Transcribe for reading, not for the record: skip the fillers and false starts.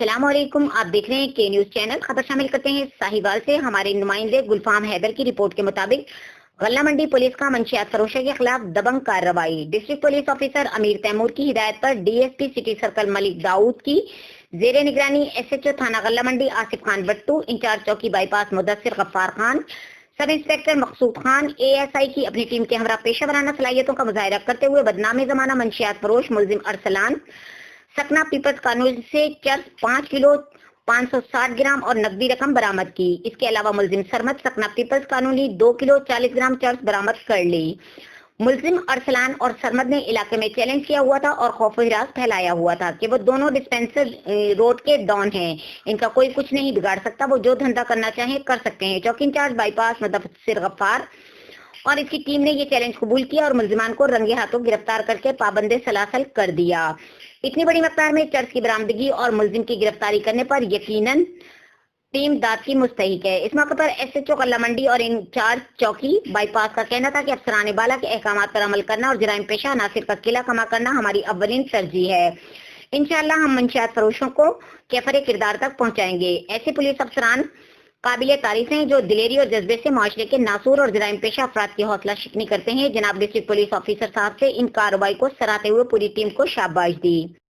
अस्सलाम वालेकुम। आप देख रहे हैं के न्यूज चैनल। खबर शामिल करते हैं साहिवाल से। हमारे नुमाइंदे गुलफाम हैदर की रिपोर्ट के मुताबिक गल्ला मंडी पुलिस का मंशियात फरोशों के खिलाफ दबंग कार्रवाई। डिस्ट्रिक्ट पुलिस ऑफिसर अमीर तैमूर की हिदायत पर DSP city circle Malik Daud की जेरे निगरानी एसएचओ थाना गल्ला मंडी आसिफ खान बट्टू, इंचार्ज चौकी bypass Mudassir Ghaffar Khan, sub inspector मकसूद खान एएसआई की अपनी टीम के हमरा पेशा वराना सलाहियतों का मुजाहिरा करते हुए बदनामी जमाना मंशियात फरोश मुलजिम अरसलान सकना पीपल्स कानून से चर्च 5 किलो 560 ग्राम और नकदी रकम बरामद की। इसके अलावा मुलजिम सरमत सकना पीपल्स कानूनी 2 किलो 40 ग्राम चर्च बरामद कर ली। मुलजिम अरसलान और सरमद ने इलाके में चैलेंज किया हुआ था और खौफ हिरास फैलाया हुआ था कि वो दोनों डिस्पेंसर रोड के डॉन हैं, इनका कोई कुछ नहीं बिगाड़ सकता, वो जो धंधा करना चाहे कर सकते हैं। चौकी इंचार्ज बाईपास मुदस्सिर गफ्फार और इसकी टीम ने ये चैलेंज कबूल किया और मुलजिमान को रंगे हाथों गिरफ्तार करके पाबंदे सलासल कर दिया। इतनी बड़ी मकदार में चर्च की बरामदगी और मुलजिम की गिरफ्तारी करने पर यकीनन टीम दाद की मुस्तहिक है। इस मौके पर एसएचओ गल्ला मंडी और इंचार्ज चौकी बाईपास का कहना था कि अफसरान बाला के अहकामात पर अमल करना और जराइम पेशा अनासिर का किला कमा करना हमारी अव्वलीन तरजीह है। इंशाअल्लाह हम मंशियात फरोशों को कैफरे किरदार तक पहुंचाएंगे। ऐसे पुलिस अफसरान काबिले तारीफ हैं जो दिलेरी और जज्बे से माशरे के नासूर और जराइम पेशा अफराद की हौसला शिकनी करते हैं। जनाब डिस्ट्रिक्ट पुलिस ऑफिसर साहब से इन कार्रवाई को सराहते हुए पूरी टीम को शाबाश दी।